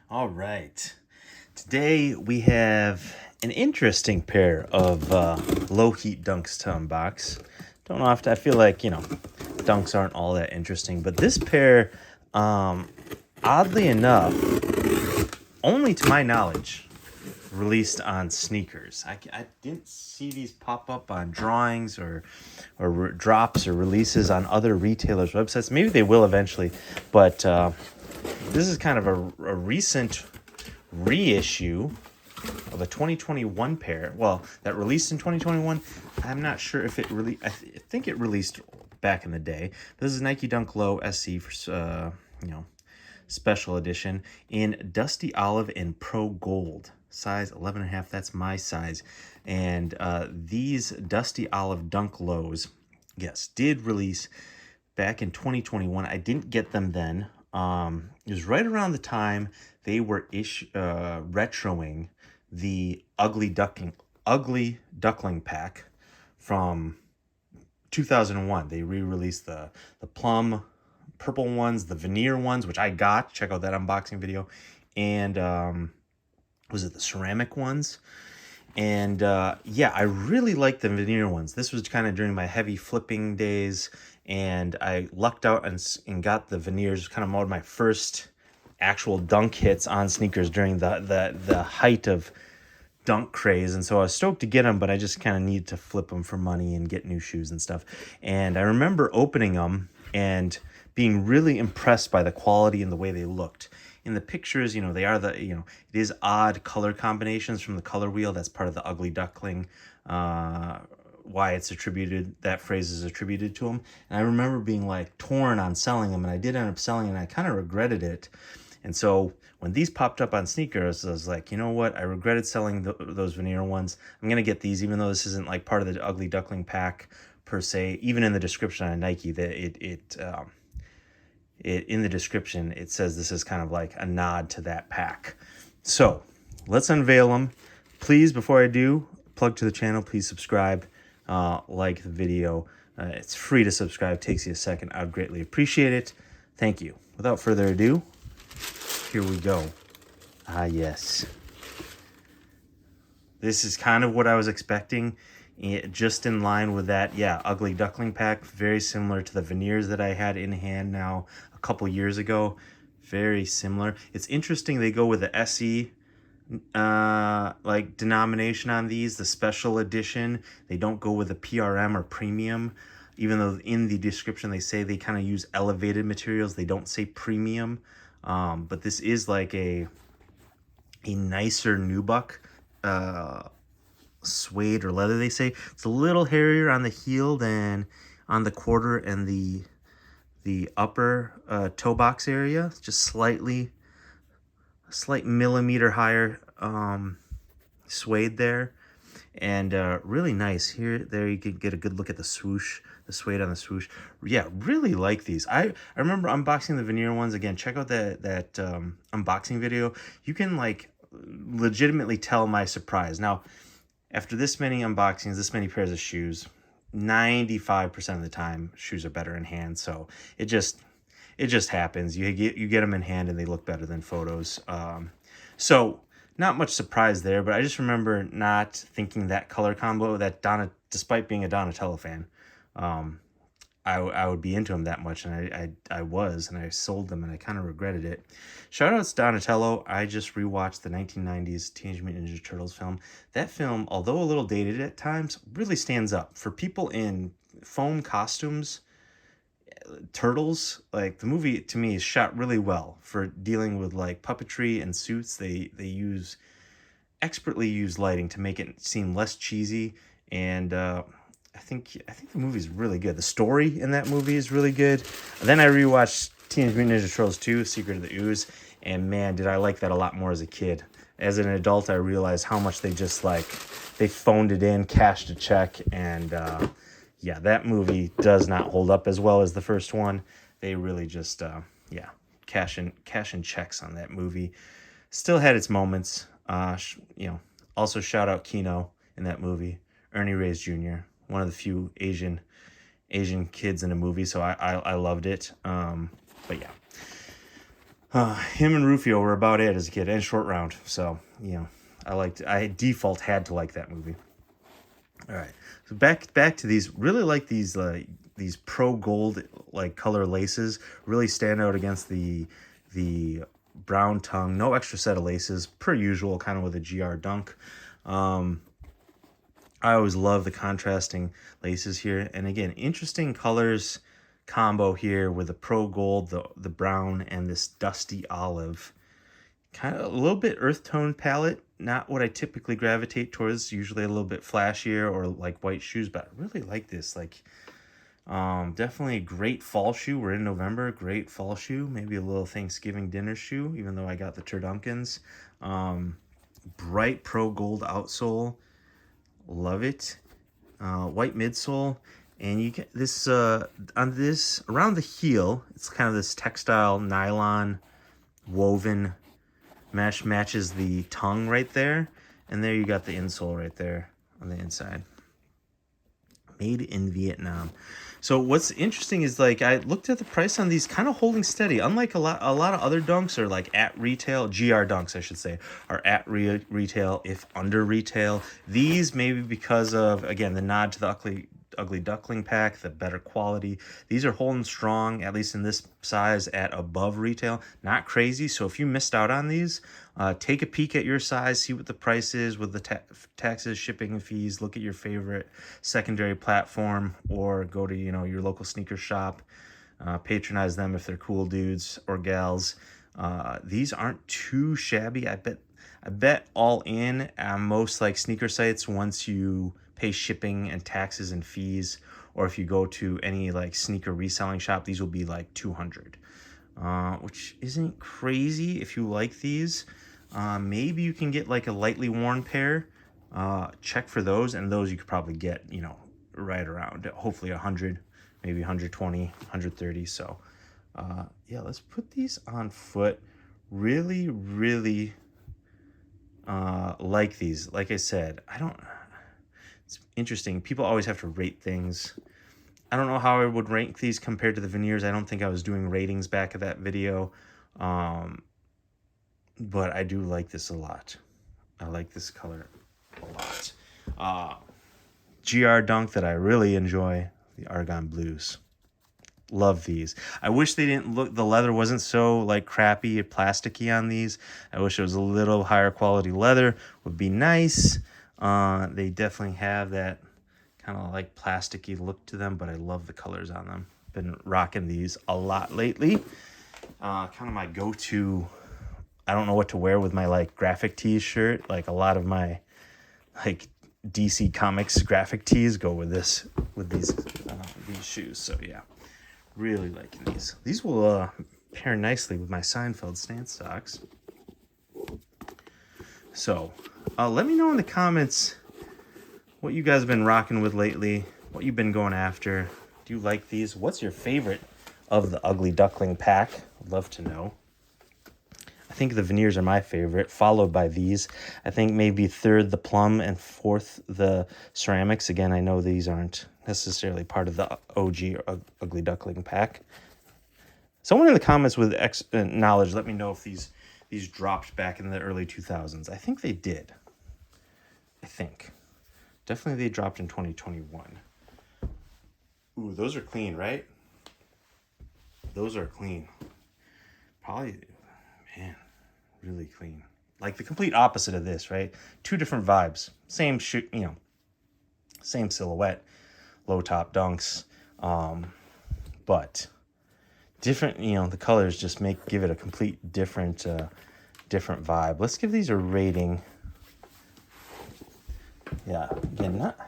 All right. Today we have an interesting pair of Lowheat dunks to unbox. Don't know if I feel like, dunks aren't all that interesting, but this pair, oddly enough, only to my knowledge, released on sneakers. I didn't see these pop up on drawings or drops or releases on other retailers' websites. Maybe they will eventually, but this is kind of a recent reissue of a 2021 pair. Well, that released in 2021. I'm not sure if it really. I think it released back in the day. This is Nike Dunk Low SC for special edition in Dusty Olive and Pro Gold, size 11.5. That's my size. And these Dusty Olive Dunk Lows, yes, did release back in 2021. I didn't get them then. It was right around the time they were retroing the Ugly Duckling pack from 2001. They re-released the plum purple ones, the Veneer ones, which I got. Check out that unboxing video. And was it the ceramic ones? And yeah, I really like the Veneer ones. This was kind of during my heavy flipping days, and I lucked out and got the Veneers, kind of one of my first actual dunk hits on sneakers during the height of dunk craze. And so I was stoked to get them, but I just kind of needed to flip them for money and get new shoes and stuff. And I remember opening them and being really impressed by the quality and the way they looked. In the pictures, they are it is odd color combinations from the color wheel. That's part of the Ugly Duckling, why it's attributed, that phrase is attributed to them. And I remember being like torn on selling them, and I did end up selling, and I kind of regretted it. And so when these popped up on sneakers, I was like, you know what? I regretted selling those Veneer ones. I'm going to get these, even though this isn't like part of the Ugly Duckling pack per se. Even in the description on Nike, that in the description, it says this is kind of like a nod to that pack. So let's unveil them. Please, before I do, plug to the channel, please subscribe, like the video. It's free to subscribe, takes you a second. I would greatly appreciate it. Thank you. Without further ado, here we go. Ah, yes. This is kind of what I was expecting. Just in line with that, yeah, Ugly Duckling pack, very similar to the Veneers that I had in hand now a couple years ago. Very similar. It's interesting they go with the SE like denomination on these, the special edition. They don't go with the PRM or premium, even though in the description they say they kind of use elevated materials. They don't say premium, but this is like a nicer nubuck suede or leather. They say it's a little hairier on the heel than on the quarter and the upper toe box area. It's just slight millimeter higher suede there, and really nice. There you can get a good look at the swoosh, the suede on the swoosh. Yeah, really like these. I remember unboxing the Veneer ones. Again, check out that unboxing video. You can like legitimately tell my surprise. Now, after this many unboxings, this many pairs of shoes, 95% of the time, shoes are better in hand. So it just happens. You get them in hand and they look better than photos. So not much surprise there, but I just remember not thinking that color combo, despite being a Donatello fan, I would be into them that much, and I was, and I sold them, and I kind of regretted it. Shout out to Donatello. I just rewatched the 1990s Teenage Mutant Ninja Turtles film. That film, although a little dated at times, really stands up. For people in foam costumes, turtles, like, the movie to me is shot really well for dealing with like puppetry and suits. They expertly use lighting to make it seem less cheesy, and I think the movie is really good. The story in that movie is really good. Then I rewatched Teenage Mutant Ninja Turtles 2, Secret of the Ooze, and man, did I like that a lot more as a kid. As an adult, I realized how much they phoned it in, cashed a check, and yeah, that movie does not hold up as well as the first one. They really just cash in checks on that movie. Still had its moments. Also shout out Kino in that movie, Ernie Reyes Jr., one of the few Asian kids in a movie, so I loved it. But yeah. Him and Rufio were about it as a kid, and Short Round. So, you know, I default had to like that movie. All right, so back to these. Really like these pro gold like color laces. Really stand out against the brown tongue. No extra set of laces per usual, kind of with a GR Dunk. I always love the contrasting laces here, and again, interesting colors combo here with the pro gold, the brown, and this dusty olive. Kind of a little bit earth tone palette, not what I typically gravitate towards, usually a little bit flashier or like white shoes, but I really like this. Like definitely a great fall shoe. We're in November, great fall shoe, maybe a little Thanksgiving dinner shoe, even though I got the Turdunkins. Bright pro gold outsole, love it. White midsole, and you get this on this around the heel, it's kind of this textile nylon woven mesh, matches the tongue right there, and there you got the insole right there on the inside. Made in Vietnam. So what's interesting is, like, I looked at the price on these, kind of holding steady. Unlike a lot of other dunks are like at retail, GR dunks I should say, are at retail, if under retail. These, maybe because of, again, the nod to the ugly duckling pack, the better quality. These are holding strong, at least in this size, at above retail. Not crazy. So if you missed out on these, take a peek at your size, see what the price is with the taxes, shipping, and fees. Look at your favorite secondary platform, or go to your local sneaker shop. Patronize them if they're cool dudes or gals. These aren't too shabby. I bet all in on most like sneaker sites, once you pay shipping and taxes and fees, or if you go to any like sneaker reselling shop, these will be like $200, which isn't crazy if you like these. Maybe you can get like a lightly worn pair. Check for those, and those you could probably get right around hopefully 100, maybe 120, 130. So yeah, let's put these on foot. Really like these. Like I said, it's interesting. People always have to rate things. I don't know how I would rank these compared to the Veneers. I don't think I was doing ratings back at that video. But I do like this a lot. I like this color a lot. GR Dunk that I really enjoy, the Argon Blues. Love these. I wish they didn't look, the leather wasn't so like crappy and plasticky on these. I wish it was a little higher quality leather, would be nice. They definitely have that kind of like plasticky look to them, but I love the colors on them. Been rocking these a lot lately. Kind of my go-to. I don't know what to wear with my like graphic tees shirt. Like a lot of my like DC Comics graphic tees go with these shoes. So yeah, really liking these. These will pair nicely with my Seinfeld stance socks. So let me know in the comments what you guys have been rocking with lately, what you've been going after. Do you like these? What's your favorite of the Ugly Duckling pack? I'd love to know. I think the Veneers are my favorite, followed by these. I think maybe third the Plum and fourth the Ceramics. Again, I know these aren't necessarily part of the OG Ugly Duckling pack. Someone in the comments with knowledge, let me know if these dropped back in the early 2000s. I think they did. Definitely they dropped in 2021. Ooh, those are clean, right? Those are clean. Probably, man, really clean. Like the complete opposite of this, right? Two different vibes. Same shoe, same silhouette, low top dunks, but different. The colors just give it a complete different vibe. Let's give these a rating. Yeah, again, not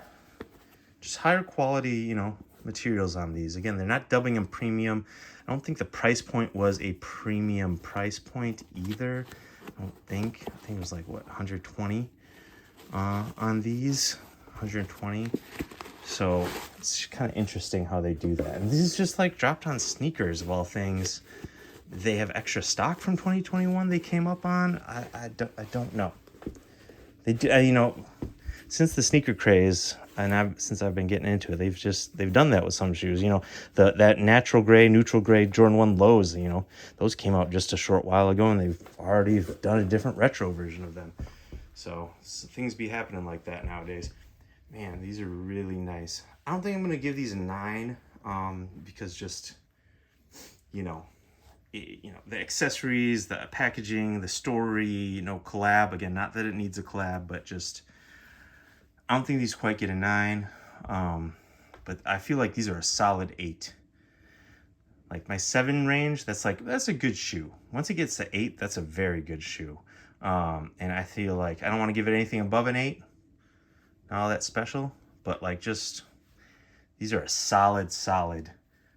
just higher quality, materials on these. Again, they're not dubbing them premium. I don't think the price point was a premium price point either. I think it was like, what, 120 on these, 120. So it's kind of interesting how they do that. And this is just like dropped on sneakers of all things. They have extra stock from 2021 they came up on. I don't know. They do, since the sneaker craze, and since I've been getting into it, they've done that with some shoes. You know, that natural gray, neutral gray Jordan 1 lows, you know, those came out just a short while ago, and they've already done a different retro version of them. So things be happening like that nowadays. Man, these are really nice. I don't think I'm gonna give these a 9, because just, you know, the accessories, the packaging, the story, you know, collab. Again, not that it needs a collab, but just I don't think these quite get a 9. But I feel like these are a solid 8. Like my 7 range, that's a good shoe. Once it gets to 8, that's a very good shoe. And I feel like I don't want to give it anything above an 8. Not all that special, but like just these are a solid,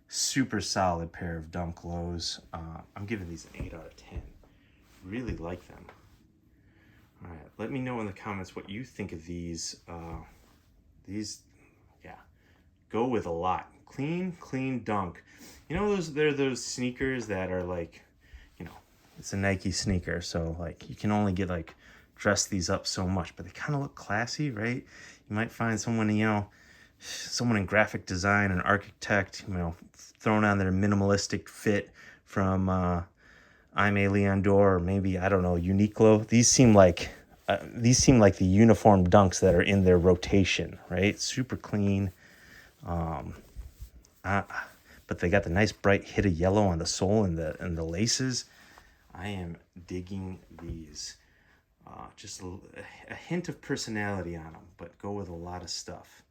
super solid pair of Dunk Lows. I'm giving these an 8 out of 10. Really like them. All right, let me know in the comments what you think of these. Yeah, go with a lot. Clean dunk. You know, they're those sneakers that are like, you know, it's a Nike sneaker, so like you can only get like dress these up so much, but they kind of look classy, right? You might find someone, you know, someone in graphic design, an architect, you know, throwing on their minimalistic fit from I'm a Leon Dore, or maybe, I don't know, Uniqlo. These seem like the uniform dunks that are in their rotation, right? Super clean. But they got the nice bright hit of yellow on the sole and the laces. I am digging these. Just a hint of personality on them, but go with a lot of stuff.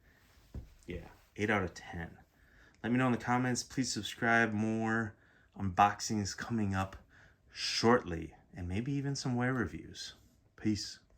Yeah, 8 out of 10. Let me know in the comments. Please subscribe. More unboxings coming up shortly, and maybe even some wear reviews. Peace.